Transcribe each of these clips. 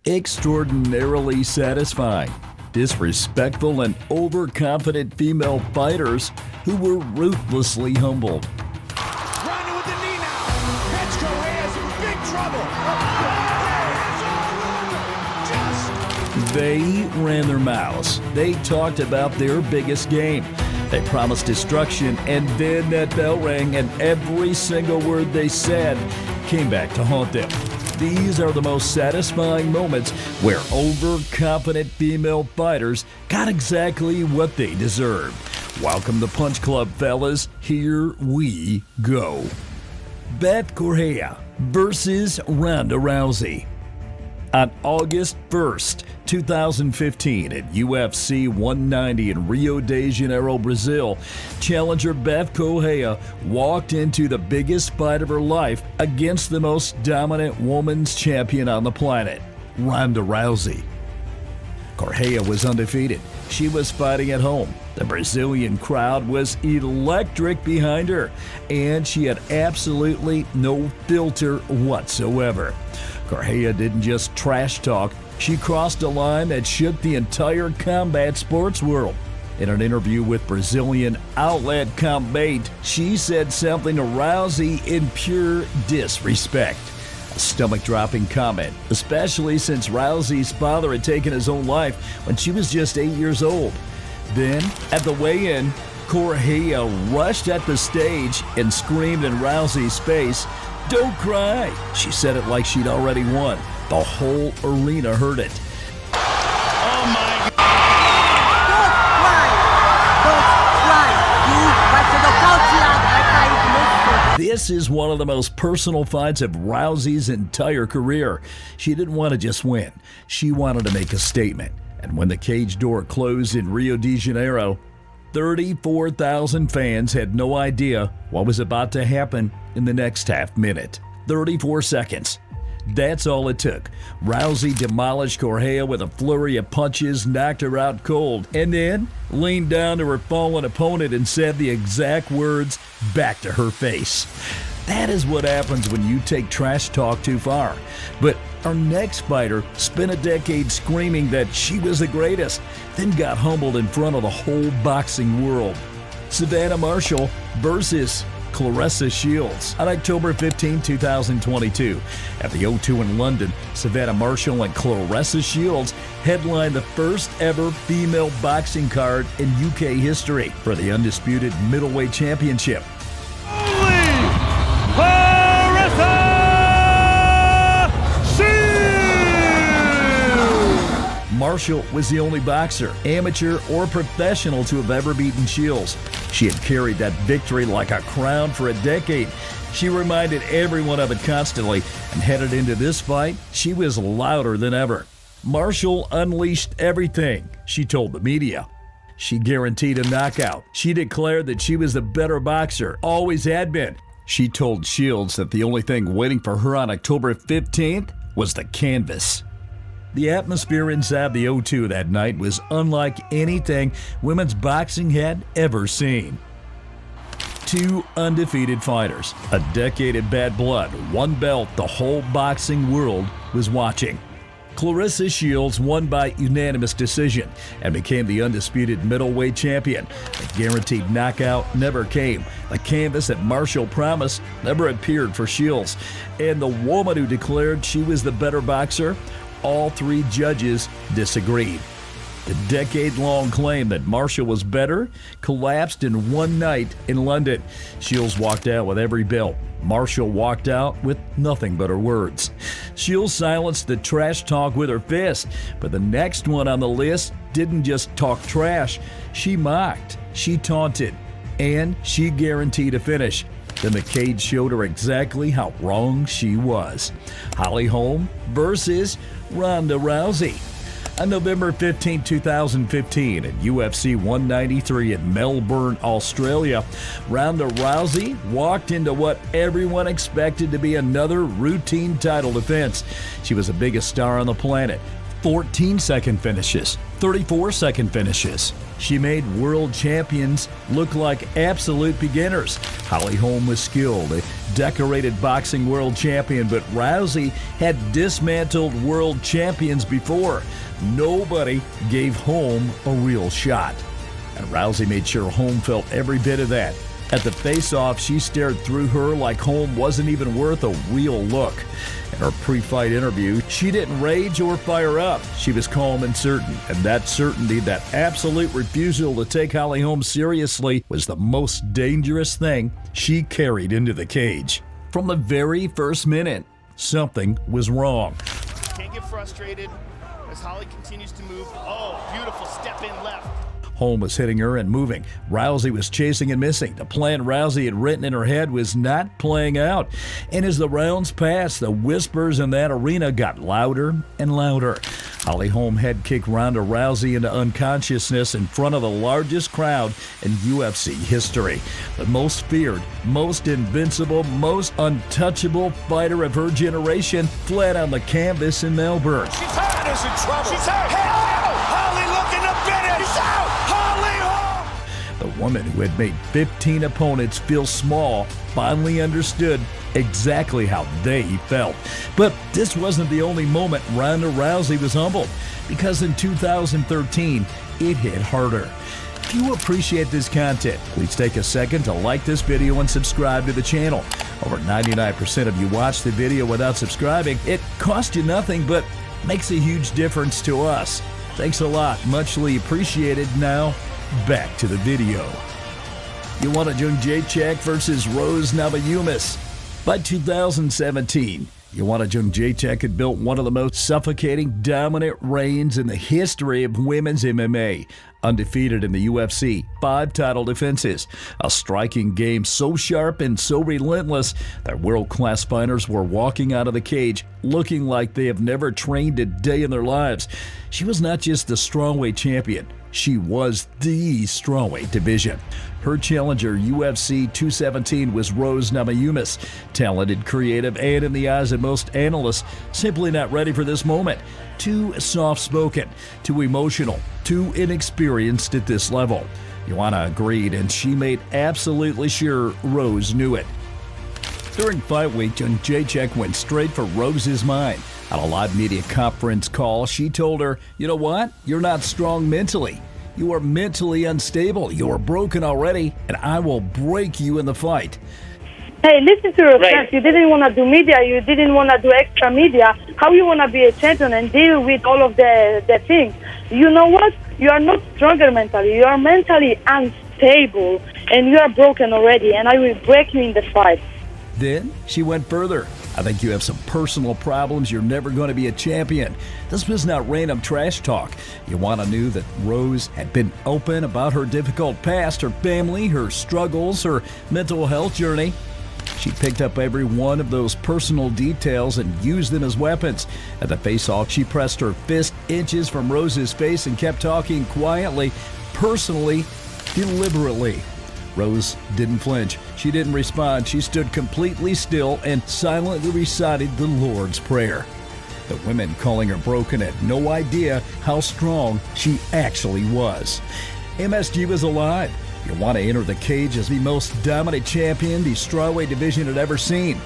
Extraordinarily satisfying, disrespectful, and overconfident female fighters who were ruthlessly humbled. Ronda with the knee now. Petro is in big trouble. They ran their mouths. They talked about their biggest game. They promised destruction, and then that bell rang, and every single word they said came back to haunt them. These are the most satisfying moments where overconfident female fighters got exactly what they deserved. Welcome to Punch Club, fellas. Here we go. Beth Correia versus Ronda Rousey. On August 1st, 2015, at UFC 190 in Rio de Janeiro, Brazil, challenger Beth Correia walked into the biggest fight of her life against the most dominant women's champion on the planet, Ronda Rousey. Correia was undefeated. She was fighting at home. The Brazilian crowd was electric behind her, and she had absolutely no filter whatsoever. Correia didn't just trash talk, she crossed a line that shook the entire combat sports world. In an interview with Brazilian outlet Combate, she said something to Rousey in pure disrespect. A stomach-dropping comment, especially since Rousey's father had taken his own life when she was just 8 years old. Then, at the weigh-in, Correia rushed at the stage and screamed in Rousey's face, "Don't cry." She said it like she'd already won. The whole arena heard it. Oh my God. Don't cry! Don't cry! Vai ser nocauteado, vai cair de novo. This is one of the most personal fights of Rousey's entire career. She didn't want to just win. She wanted to make a statement. And when the cage door closed in Rio de Janeiro, 34,000 fans had no idea what was about to happen in the next half minute. 34 seconds. That's all it took. Rousey demolished Correia with a flurry of punches, knocked her out cold, and then leaned down to her fallen opponent and said the exact words back to her face. That is what happens when you take trash talk too far. But our next fighter spent a decade screaming that she was the greatest, then got humbled in front of the whole boxing world. Savannah Marshall versus Claressa Shields. On October 15, 2022, at the O2 in London, Savannah Marshall and Claressa Shields headlined the first ever female boxing card in UK history for the undisputed middleweight championship. Marshall was the only boxer, amateur or professional, to have ever beaten Shields. She had carried that victory like a crown for a decade. She reminded everyone of it constantly, and headed into this fight, she was louder than ever. Marshall unleashed everything, she told the media. She guaranteed a knockout. She declared that she was the better boxer, always had been. She told Shields that the only thing waiting for her on October 15th was the canvas. The atmosphere inside the O2 that night was unlike anything women's boxing had ever seen. Two undefeated fighters, a decade of bad blood, one belt the whole boxing world was watching. Claressa Shields won by unanimous decision and became the undisputed middleweight champion. The guaranteed knockout never came. The canvas that Marshall promised never appeared for Shields. And the woman who declared she was the better boxer, all three judges disagreed. The decade-long claim that Marshall was better collapsed in one night in London. Shields walked out with every belt. Marshall walked out with nothing but her words. Shields silenced the trash talk with her fist, but the next one on the list didn't just talk trash. She mocked, she taunted, and she guaranteed a finish. Then the cage showed her exactly how wrong she was. Holly Holm versus Ronda Rousey. On November 15, 2015, at UFC 193 in Melbourne, Australia, Ronda Rousey walked into what everyone expected to be another routine title defense. She was the biggest star on the planet, 14-second finishes, 34-second finishes. She made world champions look like absolute beginners. Holly Holm was skilled, a decorated boxing world champion, but Rousey had dismantled world champions before. Nobody gave Holm a real shot. And Rousey made sure Holm felt every bit of that. At the face-off, she stared through her like Holm wasn't even worth a real look. In her pre-fight interview, she didn't rage or fire up. She was calm and certain, and that certainty, that absolute refusal to take Holly Holm seriously, was the most dangerous thing she carried into the cage. From the very first minute, something was wrong. Can't get frustrated as Holly continues to move. Oh, beautiful step in left. Holm was hitting her and moving. Rousey was chasing and missing. The plan Rousey had written in her head was not playing out. And as the rounds passed, the whispers in that arena got louder and louder. Holly Holm head kicked Ronda Rousey into unconsciousness in front of the largest crowd in UFC history. The most feared, most invincible, most untouchable fighter of her generation fled on the canvas in Melbourne. She's hurt. Is in trouble. She's hurt. Holly looking to finish. He's out. Holly Holm. The woman who had made 15 opponents feel small finally understood exactly how they felt. But this wasn't the only moment Ronda Rousey was humbled, because in 2013, it hit harder. If you appreciate this content, please take a second to like this video and subscribe to the channel. Over 99% of you watch the video without subscribing. It costs you nothing, but makes a huge difference to us. Thanks a lot. Muchly appreciated. Now, back to the video. Joanna Jędrzejczyk versus Rose Namajunas. By 2017, Joanna Jędrzejczyk had built one of the most suffocating, dominant reigns in the history of women's MMA. Undefeated in the UFC, 5 title defenses, a striking game so sharp and so relentless that world-class fighters were walking out of the cage looking like they have never trained a day in their lives. She was not just the strawweight champion, she was the strawweight division. Her challenger, UFC 217, was Rose Namajunas, talented, creative, and in the eyes of most analysts, simply not ready for this moment. Too soft-spoken, too emotional, too inexperienced at this level. Joanna agreed, and she made absolutely sure Rose knew it. During fight week, Jędrzejczyk went straight for Rose's mind. On a live media conference call, she told her, "You know what? You're not strong mentally. You are mentally unstable. You are broken already, and I will break you in the fight." Hey, listen to your friends. You didn't want to do media. You didn't want to do extra media. How you want to be a champion and deal with all of the things? You know what? You are not stronger mentally. You are mentally unstable, and you are broken already, and I will break you in the fight. Then she went further. "I think you have some personal problems. You're never going to be a champion." This was not random trash talk. Joanna knew that Rose had been open about her difficult past, her family, her struggles, her mental health journey. She picked up every one of those personal details and used them as weapons. At the face-off, she pressed her fist inches from Rose's face and kept talking quietly, personally, deliberately. Rose didn't flinch. She didn't respond. She stood completely still and silently recited the Lord's Prayer. The women calling her broken had no idea how strong she actually was. MSG was alive. Joanna entered the cage as the most dominant champion the strawweight division had ever seen.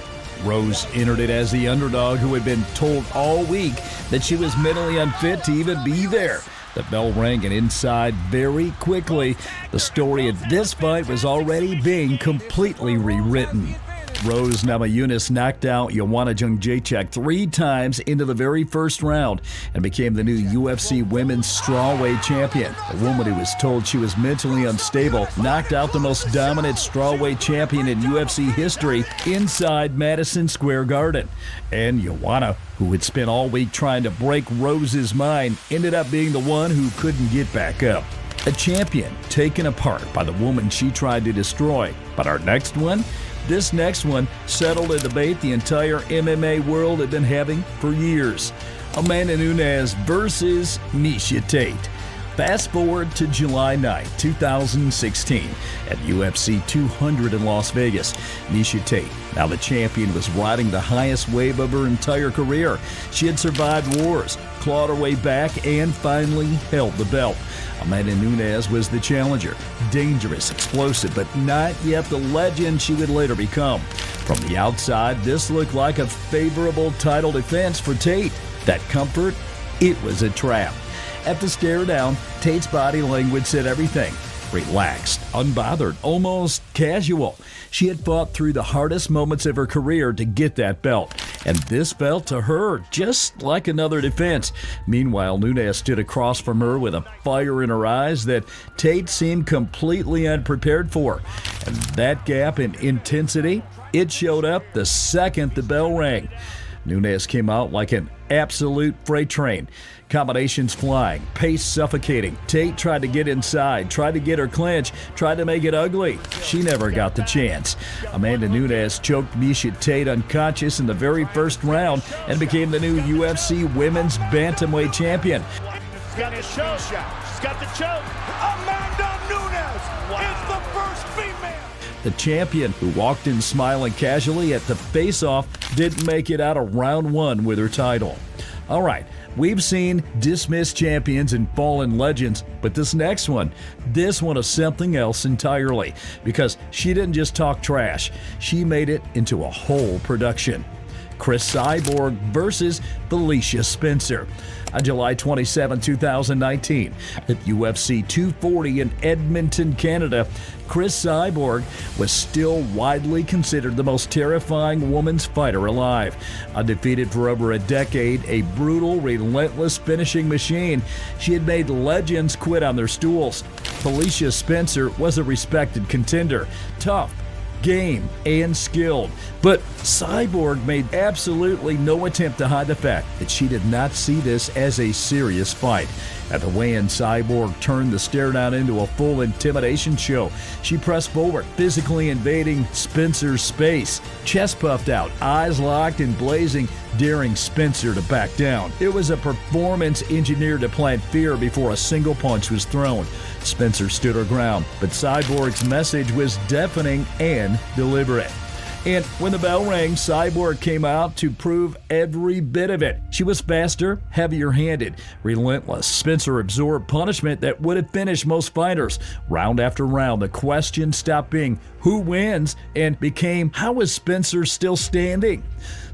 Rose entered it as the underdog who had been told all week that she was mentally unfit to even be there. The bell rang, and inside, very quickly, the story of this fight was already being completely rewritten. Rose Namajunas knocked out Joanna Jędrzejczyk 3 times into the very first round and became the new UFC Women's Strawweight Champion. The woman who was told she was mentally unstable knocked out the most dominant strawweight champion in UFC history inside Madison Square Garden. And Joanna, who had spent all week trying to break Rose's mind, ended up being the one who couldn't get back up. A champion taken apart by the woman she tried to destroy. But our next one? This next one settled a debate the entire MMA world had been having for years. Amanda Nunes versus Miesha Tate. Fast forward to July 9, 2016, at UFC 200 in Las Vegas. Miesha Tate, now the champion, was riding the highest wave of her entire career. She had survived wars, clawed her way back, and finally held the belt. Amanda Nunes was the challenger. Dangerous, explosive, but not yet the legend she would later become. From the outside, this looked like a favorable title defense for Tate. That comfort? It was a trap. At the stare down, Tate's body language said everything. Relaxed, unbothered, almost casual. She had fought through the hardest moments of her career to get that belt, and this felt to her just like another defense. Meanwhile, Nunes stood across from her with a fire in her eyes that Tate seemed completely unprepared for. And that gap in intensity, it showed up the second the bell rang. Nunes came out like an absolute freight train. Combinations flying, pace suffocating. Tate tried to get inside, tried to get her clinch, tried to make it ugly. She never got the chance. Amanda Nunes choked Miesha Tate unconscious in the very first round and became the new UFC Women's Bantamweight Champion. She's got the choke. She's got the choke. Amanda Nunes is the first female. The champion, who walked in smiling casually at the face-off, didn't make it out of round one with her title. All right, we've seen dismissed champions and fallen legends, but this next one, this one is something else entirely, because she didn't just talk trash, she made it into a whole production. Cris Cyborg versus Felicia Spencer. On July 27, 2019, at UFC 240 in Edmonton, Canada, Cris Cyborg was still widely considered the most terrifying women's fighter alive. Undefeated for over a decade, a brutal, relentless finishing machine, she had made legends quit on their stools. Felicia Spencer was a respected contender, tough, game, and skilled. But Cyborg made absolutely no attempt to hide the fact that she did not see this as a serious fight. At the weigh-in, Cyborg turned the stare-down into a full intimidation show. She pressed forward, physically invading Spencer's space. Chest puffed out, eyes locked and blazing, daring Spencer to back down. It was a performance engineered to plant fear before a single punch was thrown. Spencer stood her ground, but Cyborg's message was deafening and deliberate. And when the bell rang, Cyborg came out to prove every bit of it. She was faster, heavier-handed, relentless. Spencer absorbed punishment that would have finished most fighters. Round after round, the question stopped being who wins and became how is Spencer still standing?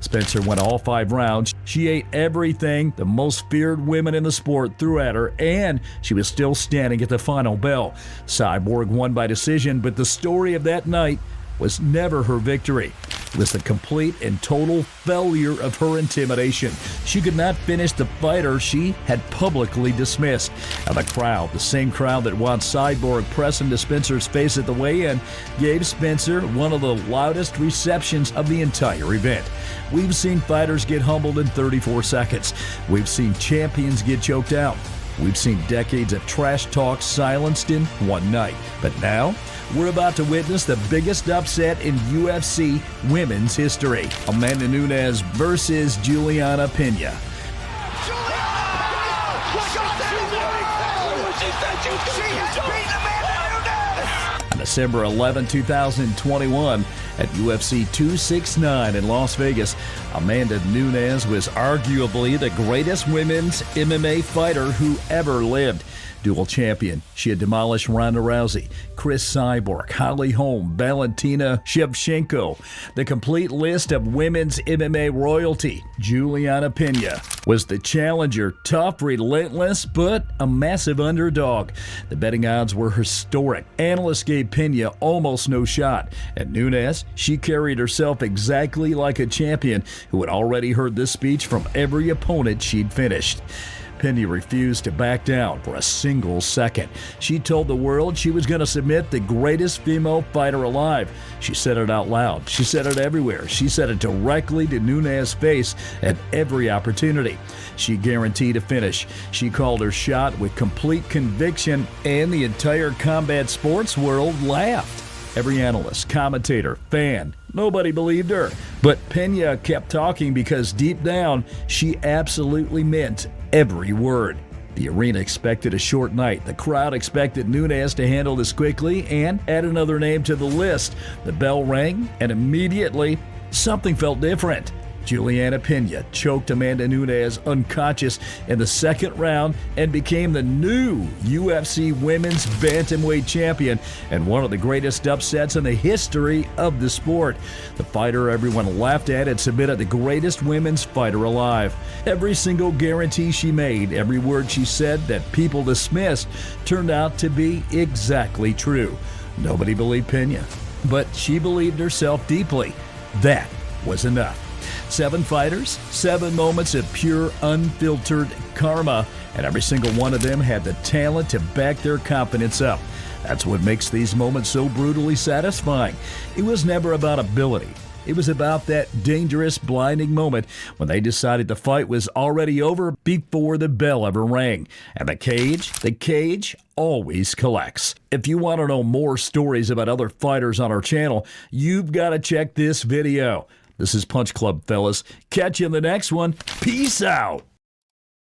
Spencer went all 5 rounds. She ate everything the most feared women in the sport threw at her, and she was still standing at the final bell. Cyborg won by decision, but the story of that night was never her victory. It was the complete and total failure of her intimidation. She could not finish the fighter she had publicly dismissed. And the crowd, the same crowd that watched Cyborg press into Spencer's face at the weigh-in, gave Spencer one of the loudest receptions of the entire event. We've seen fighters get humbled in 34 seconds. We've seen champions get choked out. We've seen decades of trash talk silenced in one night. But now, we're about to witness the biggest upset in UFC women's history. Amanda Nunes versus Juliana Pena. On December 11, 2021, at UFC 269 in Las Vegas, Amanda Nunes was arguably the greatest women's MMA fighter who ever lived. Dual champion, she had demolished Ronda Rousey, Cris Cyborg, Holly Holm, Valentina Shevchenko. The complete list of women's MMA royalty. Juliana Pena was the challenger, tough, relentless, but a massive underdog. The betting odds were historic. Analysts gave Pena almost no shot. At Nunes, she carried herself exactly like a champion who had already heard this speech from every opponent she'd finished. Pena refused to back down for a single second. She told the world she was going to submit the greatest female fighter alive. She said it out loud. She said it everywhere. She said it directly to Nunes' face at every opportunity. She guaranteed a finish. She called her shot with complete conviction, and the entire combat sports world laughed. Every analyst, commentator, fan, nobody believed her. But Pena kept talking because deep down, she absolutely meant every word. The arena expected a short night. The crowd expected Nunes to handle this quickly and add another name to the list. The bell rang, and immediately something felt different. Juliana Pena choked Amanda Nunes unconscious in the second round and became the new UFC Women's Bantamweight Champion and one of the greatest upsets in the history of the sport. The fighter everyone laughed at had submitted the greatest women's fighter alive. Every single guarantee she made, every word she said that people dismissed, turned out to be exactly true. Nobody believed Pena, but she believed herself deeply. That was enough. 7 fighters, 7 moments of pure, unfiltered karma, and every single one of them had the talent to back their confidence up. That's what makes these moments so brutally satisfying. It was never about ability. It was about that dangerous, blinding moment when they decided the fight was already over before the bell ever rang. And the cage always collects. If you want to know more stories about other fighters on our channel, you've got to check this video. This is Punch Club, fellas. Catch you in the next one. Peace out.